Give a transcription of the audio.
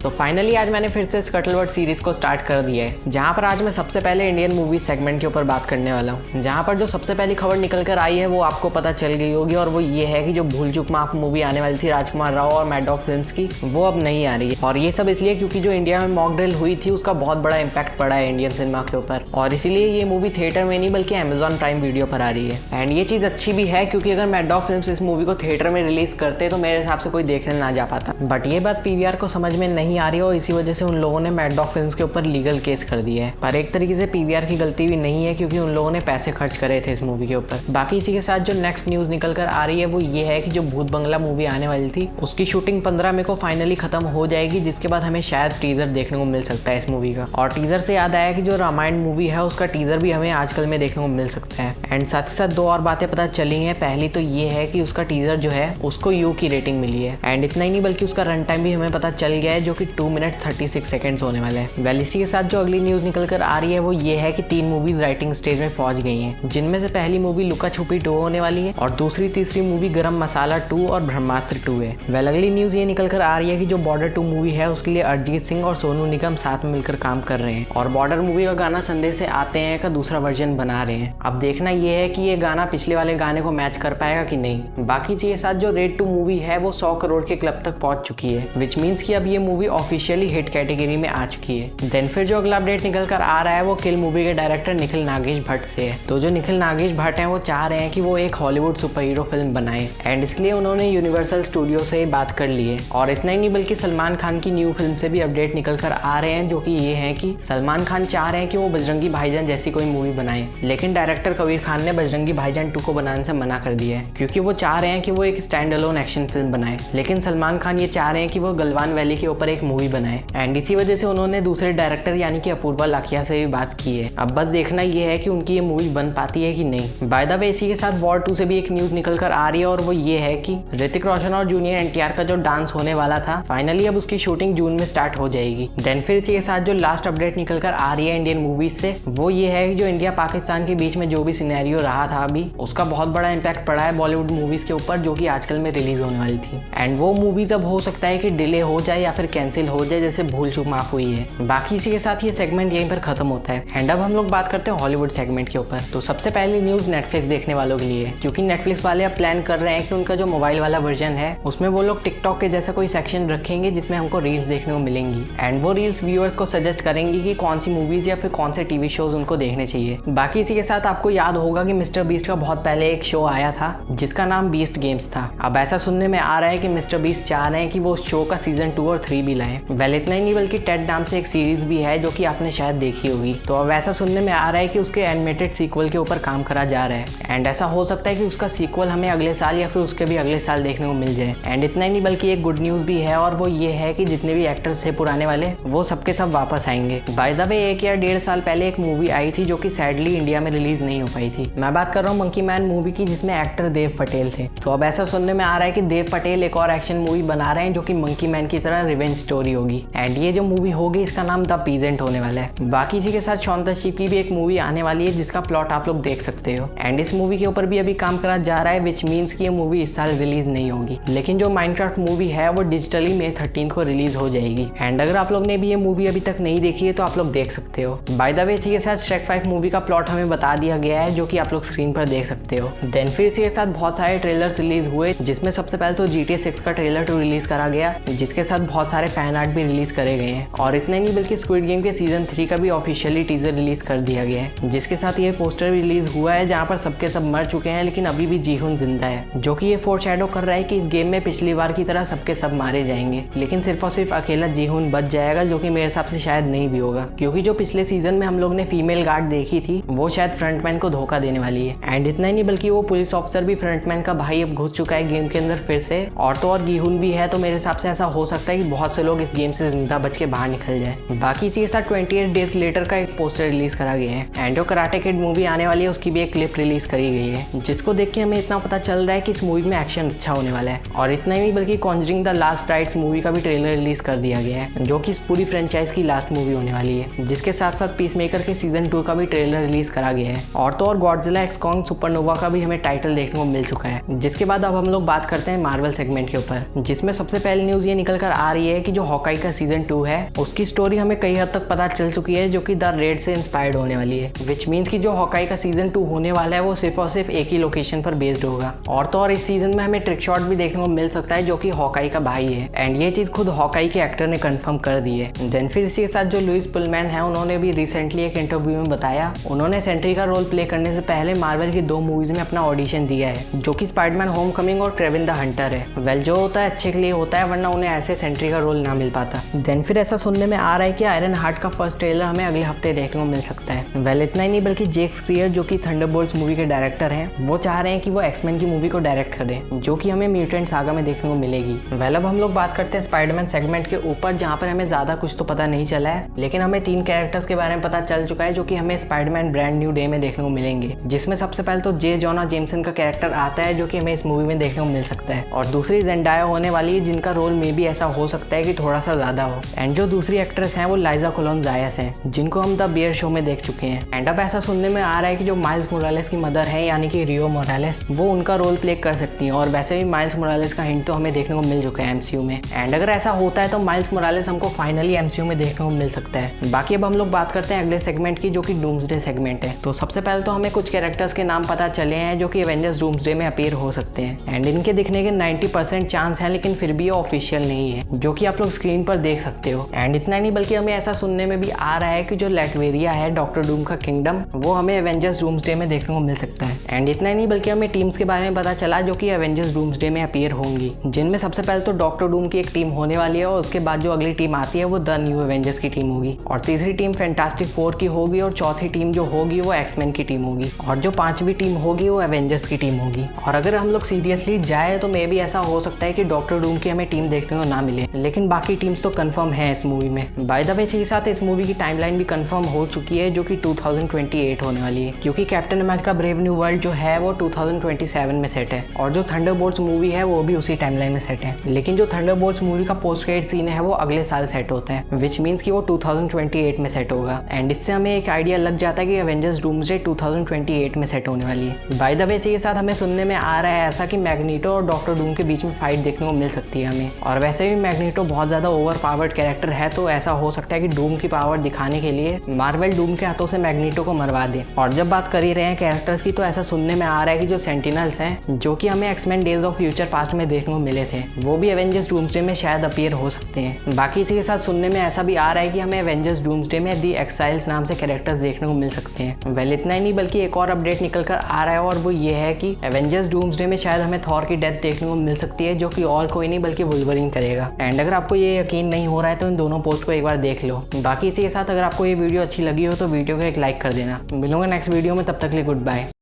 तो फाइनली आज मैंने फिर से स्कटलवर्थ सीरीज को स्टार्ट कर दिया है, जहां पर आज मैं सबसे पहले इंडियन मूवी सेगमेंट के ऊपर बात करने वाला हूं। जहां पर जो सबसे पहली खबर निकल कर आई है वो आपको पता चल गई होगी, और वो ये है कि जो भूल चूक माफ मूवी आने वाली थी राजकुमार राव और मैड डॉग फिल्म्स की, वो अब नहीं आ रही है। और ये सब इसलिए क्योंकि जो इंडिया में मॉक ड्रिल हुई थी उसका बहुत बड़ा इम्पैक्ट पड़ा है इंडियन सिनेमा के ऊपर, और इसीलिए ये मूवी थिएटर में नहीं बल्कि अमेजॉन प्राइम वीडियो पर आ रही है। एंड ये चीज़ अच्छी भी है क्योंकि अगर मैड डॉग फिल्म्स इस मूवी को थिएटर में रिलीज करते तो मेरे हिसाब से कोई देखने ना जा पाता। बट ये बात पीवीआर को समझ में नहीं आ रही और इसी वजह से उन लोगों ने मैड डॉग फिल्म्स के ऊपर लीगल केस कर दिया है। पर एक तरीके से पीवीआर की गलती भी नहीं है क्योंकि उन लोगों ने पैसे खर्च करे थे इस मूवी के ऊपर। बाकी इसी के साथ जो नेक्स्ट न्यूज़ निकल कर आ रही है वो ये है कि जो भूत बंगला मूवी आने वाली थी उसकी शूटिंग 15 मई को फाइनली खत्म हो जाएगी, जिसके बाद हमें शायद टीजर देखने को मिल सकता है इस मूवी का। और टीजर से याद आया कि जो रामायण मूवी है उसका टीजर भी हमें आजकल में देखने को मिल सकता है। एंड साथ ही साथ दो और बातें पता चली हैं। पहली तो ये है कि उसका टीजर जो है उसको यू की रेटिंग मिली है। एंड इतना ही नहीं बल्कि उसका रन टाइम भी हमें पता चल गया है जो कि 2 मिनट 36 सेकंड्स होने वाला है। वेल इसी के साथ जो अगली न्यूज़ निकल कर आ रही है वो ये है कि 3 मूवीज राइटिंग स्टेज में पहुंच गई हैं, जिनमें से पहली मूवी लुका छुपी 2 होने वाली है और दूसरी तीसरी मूवी गरम मसाला 2 और ब्रह्मास्त्र 2 है। वेल अगली न्यूज़ ये निकल कर आ रही है कि जो बॉर्डर 2 मूवी है उसके लिए अरिजीत सिंह और सोनू निगम साथ में मिलकर काम कर रहे हैं और बॉर्डर मूवी का गाना संदेश से आते हैं का दूसरा वर्जन बना रहे हैं। अब देखना ये है कि ये गाना पिछले वाले गाने को मैच कर पाएगा कि नहीं। बाकी इसके साथ जो रेड 2 मूवी है वो 100 करोड़ के क्लब तक पहुंच चुकी है, विच मीन्स कि अब ये मूवी ऑफिशियली हिट कैटेगरी में आ चुकी है। देन फिर जो अगला अपडेट निकल कर आ रहा है वो किल मूवी के डायरेक्टर निखिल नागेश भट्ट से है। तो जो निखिल नागेश भट्ट हैं वो चाह रहे हैं कि वो एक हॉलीवुड सुपर हीरो फिल्म बनाए एंड इसलिए उन्होंने यूनिवर्सल स्टूडियो से बात कर ली है। और इतना ही नहीं बल्कि सलमान खान की न्यू फिल्म से भी अपडेट निकल कर आ रहे हैं, जो कि ये है कि सलमान खान चाह रहे हैं कि वो बजरंगी भाईजान जैसी कोई मूवी बनाए, लेकिन डायरेक्टर कबीर खान ने बजरंगी भाईजान 2 को बनाने से मना कर दिया है क्योंकि वो चाह रहे हैं कि वो एक स्टैंड अलोन एक्शन फिल्म बनाए। लेकिन सलमान खान ये चाह रहे हैं कि वो गलवान वैली के ऊपर एक मूवी बनाए एंड इसी वजह से उन्होंने दूसरे डायरेक्टर यानी कि अपूर्वा लाखिया से भी बात की है। अब बस देखना ये है कि उनकी ये मूवी बन पाती है कि नहीं। बाय द वे इसी के साथ वॉर 2 से भी एक न्यूज निकल कर आ रही है और वो ये है कि ऋतिक रोशन और जूनियर एनटीआर का जो डांस होने वाला था फाइनली अब उसकी शूटिंग जून में स्टार्ट हो जाएगी। देन फिर इसी के साथ जो लास्ट अपडेट निकल कर आ रही है इंडियन मूवीज से वो ये है कि जो इंडिया पाकिस्तान के बीच में जो भी सिनेरियो रहा था अभी उसका बहुत बड़ा इम्पैक्ट पड़ा है बॉलीवुड मूवीज के ऊपर जो कि आजकल में रिलीज होने वाली थी। एंड वो मूवीज अब हो सकता है कि डिले हो जाए या फिर कैंसिल हो जाए, जैसे भूल चूक माफ हुई है। बाकी इसी के साथ ये सेगमेंट यहीं पर खत्म होता है एंड अब हम लोग बात करते हैं हॉलीवुड सेगमेंट के ऊपर। तो सबसे पहली न्यूज नेटफ्लिक्स देखने वालों के लिए, क्योंकि नेटफ्लिक्स वाले अब प्लान कर रहे हैं कि उनका जो मोबाइल वाला वर्जन है उसमें वो लोग टिकटॉक के जैसा कोई सेक्शन रखेंगे जिसमें हमको रील्स देखने को मिलेंगी एंड वो रील्स व्यूअर्स को सजेस्ट करेंगी कि कौन सी मूवीज या फिर कौन से टीवी शोज उनको देखने चाहिए। बाकी इसी के साथ आपको याद होगा कि मिस्टर बीस्ट का बहुत पहले एक शो आया था जिसका नाम बीस्ट गेम्स था। अब ऐसा सुनने में आ रहा है कि मिस्टर बीस्ट चाह रहे हैं कि वो उस शो का सीजन 2 और 3 भी लाएं। वेल इतना ही नहीं बल्कि टेड नाम से एक सीरीज भी है जो कि आपने शायद देखी होगी। तो अब ऐसा सुनने में आ रहा है कि उसके एनिमेटेड सीक्वल के ऊपर काम करा जा रहा है एंड ऐसा हो सकता है कि उसका सीक्वल हमें अगले साल या फिर उसके भी अगले साल देखने को मिल जाए। एंड इतना ही नहीं बल्कि एक गुड न्यूज भी है और वो ये है कि जितने भी एक्टर्स थे पुराने वाले वो सबके सब वापस आएंगे। बाय द वे 1 या 1.5 साल पहले एक मूवी आई थी जो कि सैडली इंडिया में रिलीज नहीं हो पाई थी। मैं बात कर रहा हूँ मंकी मैन मूवी की जिसमें एक्टर देव पटेल थे। तो अब ऐसा सुनने में आ रहा है कि देव पटेल एक और एक्शन मूवी बना रहे हैं जो कि मंकी मैन की तरह रिवेंज स्टोरी होगी एंड ये जो मूवी होगी इसका नाम द पीजेंट होने वाला है। बाकी इसी के साथ शॉन द शीप की भी एक मूवी आने वाली है जिसका प्लॉट आप लोग देख सकते हो एंड इस मूवी के ऊपर भी अभी काम करा जा रहा है, विच मीन्स कि ये मूवी इस साल रिलीज नहीं होगी। लेकिन जो माइनक्राफ्ट मूवी है वो डिजिटली May 13 को रिलीज हो जाएगी एंड अगर आप लोग ने भी ये मूवी अभी तक नहीं देखी है तो आप लोग देख सकते हो। बाय द वे इसी के साथ श्रेक 5 मूवी का प्लॉट हमें बता दिया गया है जो कि आप लोग स्क्रीन पर देख सकते हो। देन फिर इसी के साथ बहुत सारे ट्रेलर्स रिलीज हुए जिसमें सबसे पहले तो GTA 6 का ट्रेलर 2 रिलीज करा गया जिसके साथ बहुत सारे फैन आर्ट भी रिलीज करे गए हैं। और इतना नहीं बल्कि स्क्विड गेम के सीजन 3 का भी ऑफिशियली टीजर रिलीज कर दिया गया है जिसके साथ ये पोस्टर भी रिलीज हुआ है जहाँ पर सबके सब मर चुके हैं लेकिन अभी भी जीहुन जिंदा है, जो कि ये फोरशैडो कर रहा है कि इस गेम में पिछली बार की तरह सबके सब मारे जाएंगे लेकिन सिर्फ और सिर्फ अकेला जीहुन बच जाएगा, जो कि मेरे हिसाब से शायद नहीं भी होगा क्योंकि जो पिछले सीजन में हम लोग ने फीमेल गार्ड देखी थी वो शायद फ्रंटमैन को धोखा देने वाली है। एंड इतना ही नहीं बल्कि वो पुलिस ऑफिसर भी फ्रंटमैन का भाई अब घुस चुका है गेम के अंदर फिर से, और तो और जीहुन भी है। तो मेरे हिसाब से ऐसा हो सकता है कि बहुत से लोग इस गेम से जिंदा बच के बाहर निकल जाए। बाकी इसी के साथ 28 डेज लेटर का एक पोस्टर रिलीज करा गया है एंड जो कराटे किड मूवी आने वाली है उसकी भी एक क्लिप रिलीज करी गई है जिसको देख के हमें इतना पता चल रहा है कि इस मूवी में एक्शन अच्छा होने वाला है। और इतना ही नहीं बल्कि Conjuring the last rites movie का भी ट्रेलर रिलीज कर दिया गया है जो कि इस पूरी फ्रेंचाइज की लास्ट मूवी होने वाली है, जिसके साथ साथ पीसमेकर के सीजन 2 का भी ट्रेलर रिलीज करा गया है। और तो और गॉडजिला एक्स कॉन्ग सुपरनोवा का भी हमें टाइटल देखने को मिल चुका है। जिसके बाद अब हम लोग बात करते हैं मार्वल सेगमेंट के ऊपर, जिसमें सबसे पहली न्यूज ये निकल कर आ रही है कि कि जो हॉकाई का सीजन 2 है उसकी स्टोरी हमें कई हद तक पता चल चुकी है, जो कि द रेड से इंस्पायर्ड होने वाली है, विच मीन्स कि जो हॉकाई का सीजन 2 होने वाला है वो सिर्फ और सिर्फ एक ही लोकेशन पर बेस्ड होगा। और तो और इस सीजन में हमें ट्रिक शॉट भी देखने को मिल सकता है जो कि हॉकाई का भाई है, एंड ये चीज खुद हॉकाई के एक्टर ने कंफर्म कर दी है। देन फिर इसी के साथ जो लुइस पुलमैन है उन्होंने भी रिसेंटली एक इंटरव्यू में बताया उन्होंने सेंट्री का रोल प्ले करने से पहले मार्वल की 2 मूवीज में अपना ऑडिशन दिया है, जो कि स्पाइडरमैन होमकमिंग और क्रेविन द हंटर है। वेल जो होता है अच्छे के लिए होता है, वरना उन्हें ऐसे सेंट्री का रोल ना मिल पाता। देन फिर ऐसा सुनने में आ रहा है कि आयरन हार्ट का फर्स्ट ट्रेलर हमें अगले हफ्ते देखने को मिल सकता है। वेल इतना ही नहीं बल्कि जेक स्क्रियर जो कि थंडरबोल्ट्स मूवी के डायरेक्टर हैं वो चाह रहे हैं कि वो एक्समैन की मूवी को डायरेक्ट करें, जो कि हमें म्यूटेंट सागा में देखने को मिलेगी। वेल अब हम लोग बात करते हैं स्पाइडरमैन सेगमेंट के ऊपर, जहाँ पर हमें ज्यादा कुछ तो पता नहीं चला है, लेकिन हमें 3 कैरेक्टर्स के बारे में पता चल चुका है जो कि हमें स्पाइडरमैन ब्रांड न्यू डे में देखने को मिलेंगे, जिसमें सबसे पहले तो जे जोना जेमसन का कैरेक्टर आता है जो कि हमें इस मूवी में देखने को मिल सकता है, और दूसरी जेंडाया होने वाली है जिनका रोल में भी ऐसा हो सकता है कि थोड़ा सा ज्यादा हो। एंड जो दूसरी एक्ट्रेस हैं वो लाइजा कोलोन जायस हैं, जिनको हम द बियर शो में देख चुके हैं। एंड अब ऐसा सुनने में आ रहा है कि जो माइल्स मोरालेस की मदर है यानी कि रियो मोरालेस, वो उनका रोल प्ले कर सकती हैं, और वैसे भी माइल्स मोरालेस का हिंट तो हमें देखने को मिल चुका है एमसीयू में। एंड अगर ऐसा होता है तो माइल्स मोरालेस हमको फाइनली एमसीयू में देखने को मिल सकता है। बाकी अब हम लोग बात करते हैं अगले सेगमेंट की, जो कि डूम्सडे सेगमेंट है। तो सबसे पहले तो हमें कुछ कैरेक्टर्स के नाम पता चले हैं जो कि एवेंजर्स डूम्सडे में अपीयर हो सकते हैं, एंड इनके दिखने के 90% चांस है, लेकिन फिर भी ये ऑफिशियल नहीं है, जो कि आप लोग स्क्रीन पर देख सकते हो। एंड इतना नहीं बल्कि हमें ऐसा सुनने में भी आ रहा है कि जो लैटवेरिया है डॉक्टर डूम का किंगडम, वो हमें एवेंजर्स डूम्सडे में देखने को मिल सकता है। एंड इतना नहीं बल्कि हमें टीम्स के बारे में पता चला जो कि एवेंजर्स डूम्सडे में अपीयर होंगी, जिनमें सबसे पहले तो डॉक्टर डूम की एक टीम होने वाली है, और उसके बाद जो अगली टीम आती है वो द न्यू एवेंजर्स की टीम होगी, और तीसरी टीम फैंटास्टिक 4 की होगी, और चौथी टीम जो होगी वो एक्समैन की टीम होगी, और जो 5वीं टीम होगी वो एवेंजर्स की टीम होगी। और अगर हम लोग सीरियसली जाए तो मे भी ऐसा हो सकता है कि डॉक्टर डूम की हमें टीम देखने को ना मिले, लेकिन बाकी टीम्स तो कंफर्म है इस मूवी में। बाय द वे इसी के साथ इस मूवी की टाइमलाइन भी कंफर्म हो चुकी है, जो कि 2028 होने वाली है, क्योंकि captain America brave new world जो है वो 2027 में सेट है, और जो थंडरबोल्ट्स मूवी है वो भी उसी टाइमलाइन में सेट है। लेकिन जो थंडरबोल्ट्स मूवी का पोस्ट क्रेडिट सीन है वो अगले साल सेट होता है, विच मीन्स कि वो 2028 में सेट होगा। एंड इससे हमें एक आइडिया लग जाता है कि एवेंजर्स डूम्सडे 2028 में सेट होने वाली है। बाय द वे इसी के साथ हमें सुनने में आ रहा है ऐसा कि मैग्नीटो और डॉक्टर डूम के बीच में फाइट देखने को मिल सकती है हमें, और वैसे भी मैग्नीटो बहुत ज्यादा ओवर पावर्ड कैरेक्टर है, तो ऐसा हो सकता है कि डूम की पावर दिखाने के लिए मार्वल डूम के हाथों से मैग्नीटो को मरवा दे। और जब बात कर ही रहे हैं कैरेक्टर्स की, तो ऐसा सुनने में आ रहा है कि जो सेंटिनल्स हैं जो कि हमें X-Men Days of Future Past में देखने को मिले थे, वो भी एवेंजर्स डूम्सडे में शायद अपीयर हो सकते हैं। बाकी इसी के साथ सुनने में ऐसा भी आ रहा है कि हमें एवेंजर्स डूम्सडे में दी एक्साइल्स नाम से कैरेक्टर्स देखने को मिल सकते हैं। वेल इतना ही नहीं बल्कि एक और अपडेट निकल कर आ रहा है, और वो ये है कि एवेंजर्स डूम्सडे में शायद हमें थॉर की डेथ देखने को मिल सकती है, जो कि और कोई नहीं बल्कि वुल्वरीन करेगा। एंड अगर आपको ये यकीन नहीं हो रहा है तो इन दोनों पोस्ट को एक बार देख लो। बाकी इसी के साथ अगर आपको ये वीडियो अच्छी लगी हो तो वीडियो को एक लाइक कर देना। मिलूंगा नेक्स्ट वीडियो में, तब तक के लिए गुड बाय।